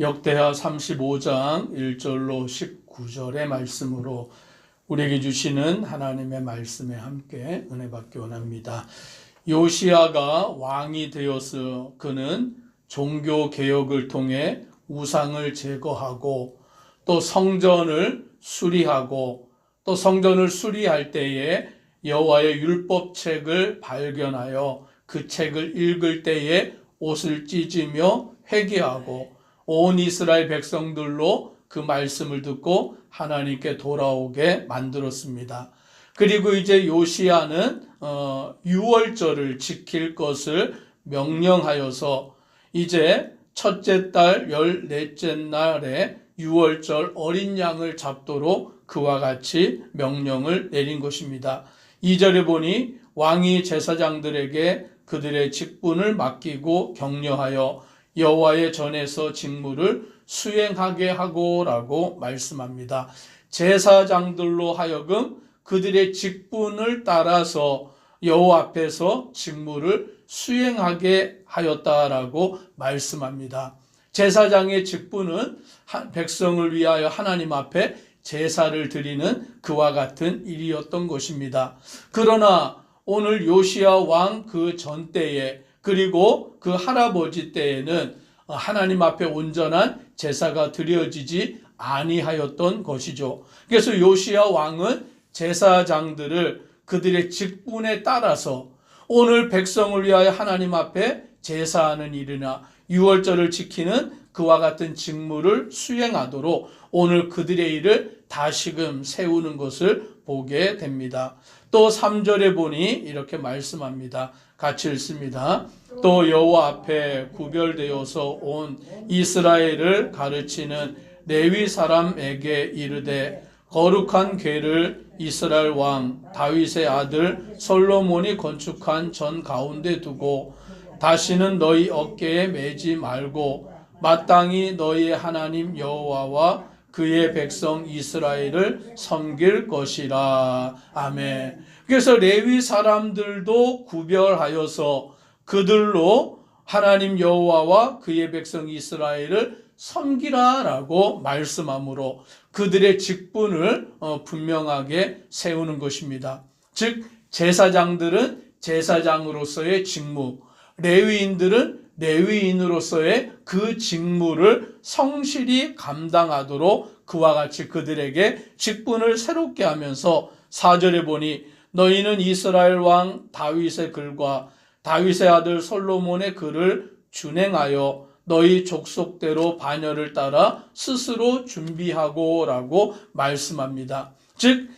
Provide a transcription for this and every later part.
역대하 35장 1절로 19절의 말씀으로 우리에게 주시는 하나님의 말씀에 함께 은혜 받기 원합니다. 요시야가 왕이 되어서 그는 종교 개혁을 통해 우상을 제거하고 또 성전을 수리하고 또 성전을 수리할 때에 여호와의 율법책을 발견하여 그 책을 읽을 때에 옷을 찢으며 회개하고 온 이스라엘 백성들로 그 말씀을 듣고 하나님께 돌아오게 만들었습니다. 그리고 이제 요시야는 유월절을 지킬 것을 명령하여서 이제 첫째 달 14째 날에 유월절 어린 양을 잡도록 그와 같이 명령을 내린 것입니다. 2절에 보니 왕이 제사장들에게 그들의 직분을 맡기고 격려하여 여호와의 전에서 직무를 수행하게 하고라고 말씀합니다. 제사장들로 하여금 그들의 직분을 따라서 여호와 앞에서 직무를 수행하게 하였다라고 말씀합니다. 제사장의 직분은 백성을 위하여 하나님 앞에 제사를 드리는 그와 같은 일이었던 것입니다. 그러나 오늘 요시야 왕 그 전 때에 그리고 그 할아버지 때에는 하나님 앞에 온전한 제사가 드려지지 아니하였던 것이죠. 그래서 요시야 왕은 제사장들을 그들의 직분에 따라서 오늘 백성을 위하여 하나님 앞에 제사하는 일이나 유월절을 지키는 그와 같은 직무를 수행하도록 오늘 그들의 일을 다시금 세우는 것을 보게 됩니다. 또 3절에 보니 이렇게 말씀합니다. 같이 읽습니다. 또 여호와 앞에 구별되어서 온 이스라엘을 가르치는 레위 사람에게 이르되 거룩한 궤를 이스라엘 왕 다윗의 아들 솔로몬이 건축한 전 가운데 두고 다시는 너희 어깨에 매지 말고 마땅히 너희의 하나님 여호와와 그의 백성 이스라엘을 섬길 것이라. 아멘. 그래서 레위 사람들도 구별하여서 그들로 하나님 여호와와 그의 백성 이스라엘을 섬기라라고 말씀하므로 그들의 직분을 분명하게 세우는 것입니다. 즉 제사장들은 제사장으로서의 직무, 레위인들은 레위인으로서의 그 직무를 성실히 감당하도록 그와 같이 그들에게 직분을 새롭게 하면서 4절에 보니 너희는 이스라엘 왕 다윗의 글과 다윗의 아들 솔로몬의 글을 준행하여 너희 족속대로 반열을 따라 스스로 준비하고 라고 말씀합니다. 즉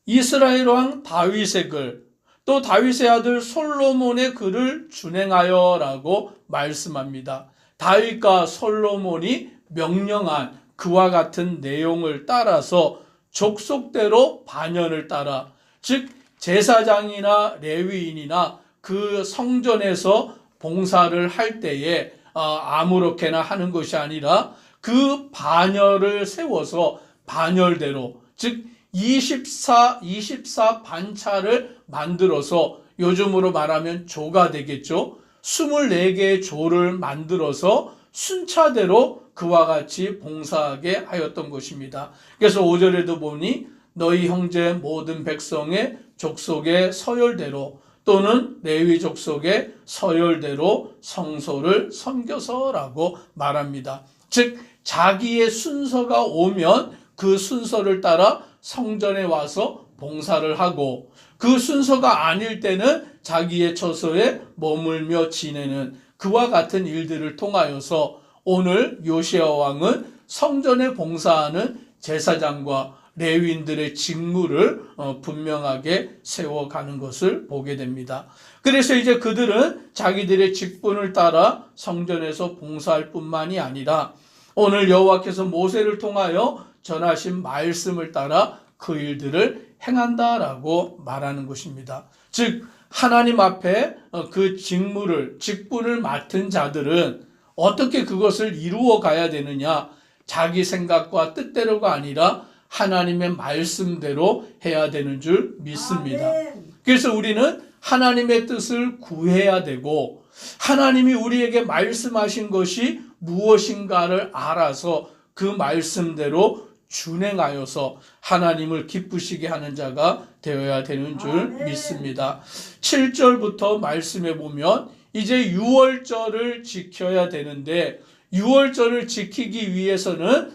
이스라엘 왕 다윗의 글 또 다윗의 아들 솔로몬의 글을 준행하여 라고 말씀합니다. 다윗과 솔로몬이 명령한 그와 같은 내용을 따라서 족속대로 반열을 따라 즉 제사장이나 레위인이나 그 성전에서 봉사를 할 때에 아무렇게나 하는 것이 아니라 그 반열을 세워서 반열대로 즉 24 반차를 만들어서 요즘으로 말하면 조가 되겠죠. 24개의 조를 만들어서 순차대로 그와 같이 봉사하게 하였던 것입니다. 그래서 5절에도 보니 너희 형제 모든 백성의 족속의 서열대로 또는 레위 족속의 서열대로 성소를 섬겨서라고 말합니다. 즉 자기의 순서가 오면 그 순서를 따라 성전에 와서 봉사를 하고 그 순서가 아닐 때는 자기의 처소에 머물며 지내는 그와 같은 일들을 통하여서 오늘 요시야 왕은 성전에 봉사하는 제사장과 레위인들의 직무를 분명하게 세워가는 것을 보게 됩니다. 그래서 이제 그들은 자기들의 직분을 따라 성전에서 봉사할 뿐만이 아니라 오늘 여호와께서 모세를 통하여 전하신 말씀을 따라 그 일들을 행한다라고 말하는 것입니다. 즉 하나님 앞에 그 직분을 맡은 자들은 어떻게 그것을 이루어 가야 되느냐, 자기 생각과 뜻대로가 아니라 하나님의 말씀대로 해야 되는 줄 믿습니다. 그래서 우리는 하나님의 뜻을 구해야 되고 하나님이 우리에게 말씀하신 것이 무엇인가를 알아서 그 말씀대로 준행하여서 하나님을 기쁘시게 하는 자가 되어야 되는 줄 믿습니다. 7절부터 말씀해 보면 이제 유월절을 지켜야 되는데 유월절을 지키기 위해서는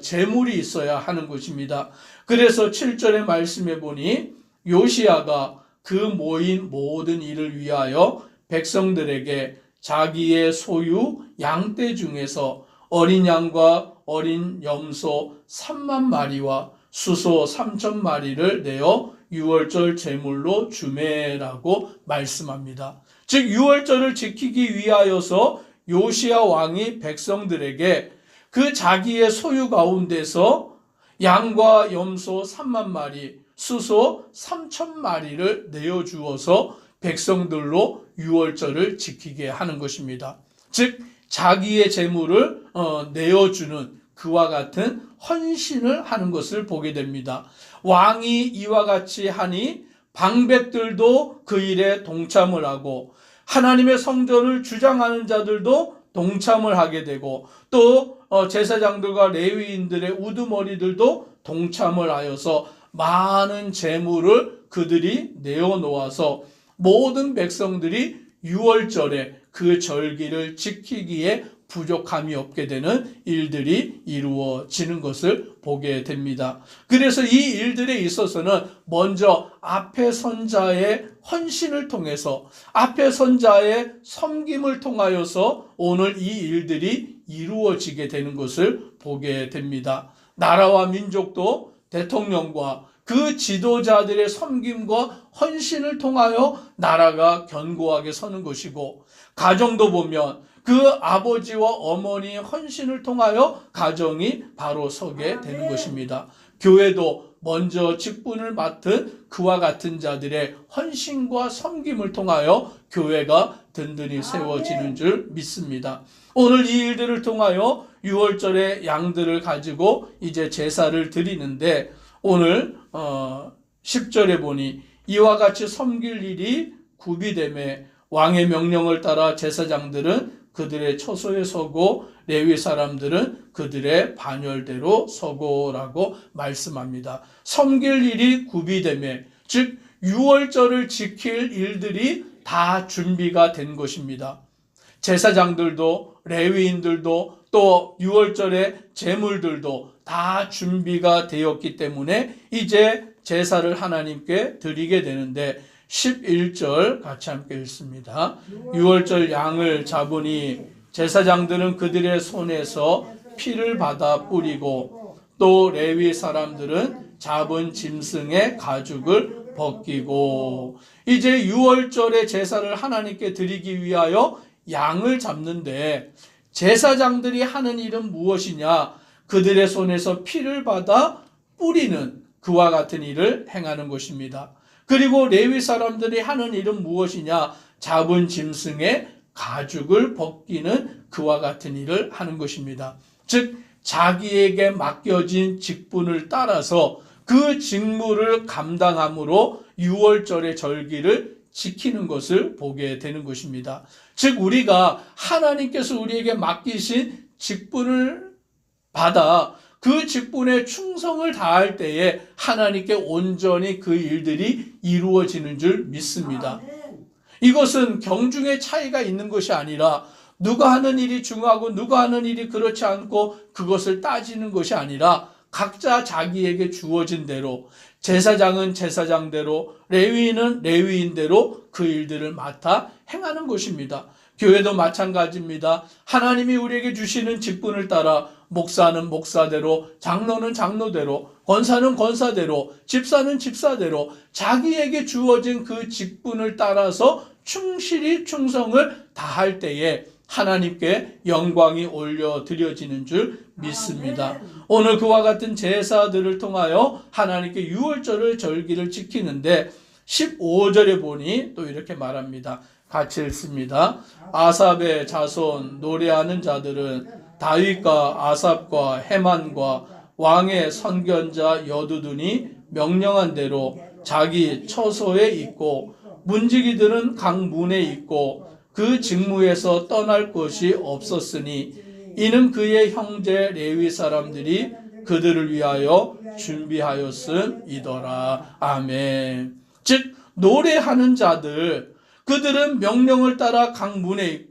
제물이 있어야 하는 것입니다. 그래서 7절의 말씀해 보니 요시야가 그 모인 모든 일을 위하여 백성들에게 자기의 소유 양떼 중에서 어린 양과 어린 염소 3만 마리와 수소 3천 마리를 내어 유월절 제물로 주매라고 말씀합니다. 즉 유월절을 지키기 위하여서 요시야 왕이 백성들에게 그 자기의 소유 가운데서 양과 염소 3만 마리, 수소 3천 마리를 내어주어서 백성들로 유월절을 지키게 하는 것입니다. 즉 자기의 재물을 내어주는 그와 같은 헌신을 하는 것을 보게 됩니다. 왕이 이와 같이 하니 방백들도 그 일에 동참을 하고 하나님의 성전을 주장하는 자들도 동참을 하게 되고 또 제사장들과 레위인들의 우두머리들도 동참을 하여서 많은 재물을 그들이 내어놓아서 모든 백성들이 유월절에 그 절기를 지키기에 부족함이 없게 되는 일들이 이루어지는 것을 보게 됩니다. 그래서 이 일들에 있어서는 먼저 앞에 선자의 헌신을 통해서 앞에 선자의 섬김을 통하여서 오늘 이 일들이 이루어지게 되는 것을 보게 됩니다. 나라와 민족도 대통령과 그 지도자들의 섬김과 헌신을 통하여 나라가 견고하게 서는 것이고 가정도 보면 그 아버지와 어머니의 헌신을 통하여 가정이 바로 서게 되는 것입니다. 교회도 먼저 직분을 맡은 그와 같은 자들의 헌신과 섬김을 통하여 교회가 든든히 세워지는 줄 믿습니다. 오늘 이 일들을 통하여 유월절의 양들을 가지고 이제 제사를 드리는데 오늘 10절에 보니 이와 같이 섬길 일이 구비되매 왕의 명령을 따라 제사장들은 그들의 처소에 서고 레위 사람들은 그들의 반열대로 서고라고 말씀합니다. 섬길 일이 구비되매 즉 유월절을 지킬 일들이 다 준비가 된 것입니다. 제사장들도 레위인들도 또 유월절의 제물들도 다 준비가 되었기 때문에 이제 제사를 하나님께 드리게 되는데 11절 같이 함께 읽습니다. 유월절 양을 잡으니 제사장들은 그들의 손에서 피를 받아 뿌리고 또 레위 사람들은 잡은 짐승의 가죽을 벗기고 이제 유월절의 제사를 하나님께 드리기 위하여 양을 잡는데 제사장들이 하는 일은 무엇이냐? 그들의 손에서 피를 받아 뿌리는 그와 같은 일을 행하는 것입니다. 그리고 레위 사람들이 하는 일은 무엇이냐? 잡은 짐승의 가죽을 벗기는 그와 같은 일을 하는 것입니다. 즉 자기에게 맡겨진 직분을 따라서 그 직무를 감당함으로 유월절의 절기를 지키는 것을 보게 되는 것입니다. 즉 우리가 하나님께서 우리에게 맡기신 직분을 받아 그 직분에 충성을 다할 때에 하나님께 온전히 그 일들이 이루어지는 줄 믿습니다. 이것은 경중의 차이가 있는 것이 아니라 누가 하는 일이 중요하고 누가 하는 일이 그렇지 않고 그것을 따지는 것이 아니라 각자 자기에게 주어진 대로 제사장은 제사장대로 레위인은 레위인대로 그 일들을 맡아 행하는 것입니다. 교회도 마찬가지입니다. 하나님이 우리에게 주시는 직분을 따라 목사는 목사대로, 장로는 장로대로, 권사는 권사대로, 집사는 집사대로 자기에게 주어진 그 직분을 따라서 충실히 충성을 다할 때에 하나님께 영광이 올려드려지는 줄 믿습니다. 오늘 그와 같은 제사들을 통하여 하나님께 유월절을 절기를 지키는데 15절에 보니 또 이렇게 말합니다. 같이 읽습니다. 아삽의 자손 노래하는 자들은 다윗과 아삽과 헤만과 왕의 선견자 여두둔이 명령한 대로 자기 처소에 있고 문지기들은 각 문에 있고 그 직무에서 떠날 것이 없었으니 이는 그의 형제 레위 사람들이 그들을 위하여 준비하였음이더라. 아멘. 즉 노래하는 자들, 그들은 명령을 따라 각 문에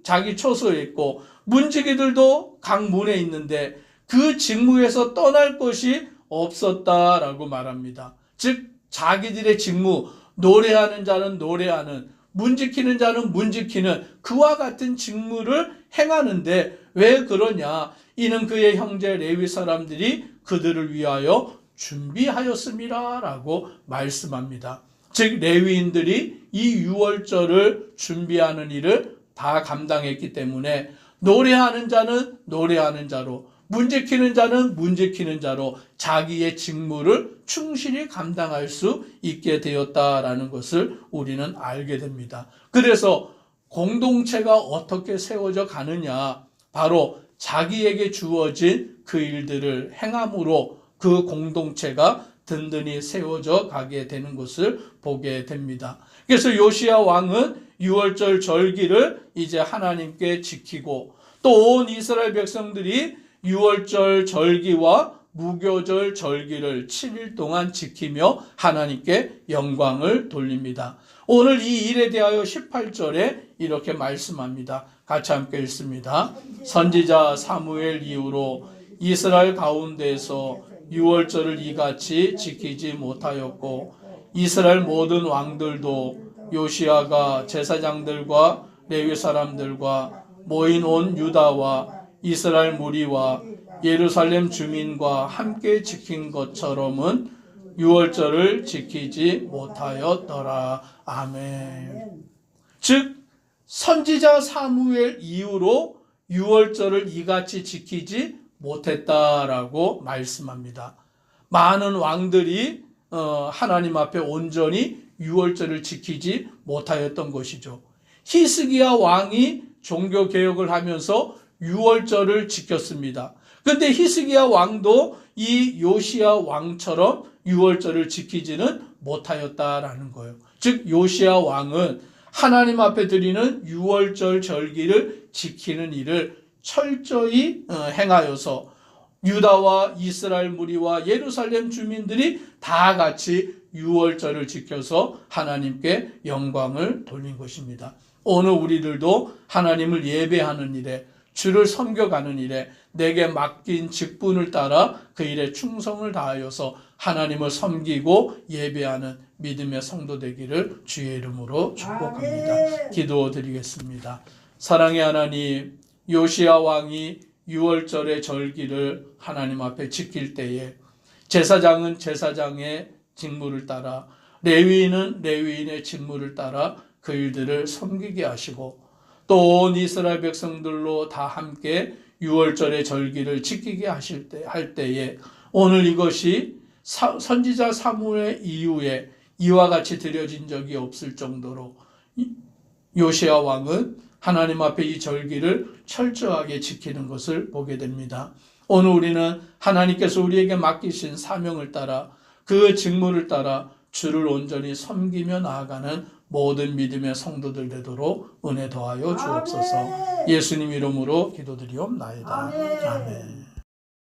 자기 처소에 있고 문지기들도 각 문에 있는데 그 직무에서 떠날 것이 없었다라고 말합니다. 즉 자기들의 직무, 노래하는 자는 노래하는, 문 지키는 자는 문 지키는 그와 같은 직무를 행하는데 왜 그러냐? 이는 그의 형제 레위 사람들이 그들을 위하여 준비하였음이라 라고 말씀합니다. 즉 레위인들이 이 유월절을 준비하는 일을 다 감당했기 때문에 노래하는 자는 노래하는 자로, 문 지키는 자는 문 지키는 자로 자기의 직무를 충실히 감당할 수 있게 되었다라는 것을 우리는 알게 됩니다. 그래서 공동체가 어떻게 세워져 가느냐, 바로 자기에게 주어진 그 일들을 행함으로 그 공동체가 든든히 세워져 가게 되는 것을 보게 됩니다. 그래서 요시야 왕은 유월절 절기를 이제 하나님께 지키고 또 온 이스라엘 백성들이 유월절 절기와 무교절 절기를 7일 동안 지키며 하나님께 영광을 돌립니다. 오늘 이 일에 대하여 18절에 이렇게 말씀합니다. 같이 함께 읽습니다. 선지자 사무엘 이후로 이스라엘 가운데에서 유월절을 이같이 지키지 못하였고 이스라엘 모든 왕들도 요시야가 제사장들과 레위 사람들과 모인 온 유다와 이스라엘 무리와 예루살렘 주민과 함께 지킨 것처럼은 유월절을 지키지 못하였더라. 아멘. 즉 선지자 사무엘 이후로 유월절을 이같이 지키지 못했다라고 말씀합니다. 많은 왕들이 하나님 앞에 온전히 유월절을 지키지 못하였던 것이죠. 히스기야 왕이 종교개혁을 하면서 유월절을 지켰습니다. 그런데 히스기야 왕도 이 요시야 왕처럼 유월절을 지키지는 못하였다라는 거예요. 즉 요시야 왕은 하나님 앞에 드리는 유월절 절기를 지키는 일을 철저히 행하여서 유다와 이스라엘 무리와 예루살렘 주민들이 다 같이 유월절을 지켜서 하나님께 영광을 돌린 것입니다. 오늘 우리들도 하나님을 예배하는 일에, 주를 섬겨가는 일에 내게 맡긴 직분을 따라 그 일에 충성을 다하여서 하나님을 섬기고 예배하는 믿음의 성도 되기를 주의 이름으로 축복합니다. 기도드리겠습니다. 사랑의 하나님, 요시야 왕이 유월절의 절기를 하나님 앞에 지킬 때에 제사장은 제사장의 직무를 따라, 레위인은 레위인의 직무를 따라 그 일들을 섬기게 하시고 또 온 이스라엘 백성들로 다 함께 유월절의 절기를 지키게 할 때에 오늘 이것이 선지자 사무엘 이후에 이와 같이 드려진 적이 없을 정도로 요시야 왕은 하나님 앞에 이 절기를 철저하게 지키는 것을 보게 됩니다. 오늘 우리는 하나님께서 우리에게 맡기신 사명을 따라 그 직무를 따라 주를 온전히 섬기며 나아가는 모든 믿음의 성도들 되도록 은혜 더하여 주옵소서. 예수님 이름으로 기도드리옵나이다. 아멘.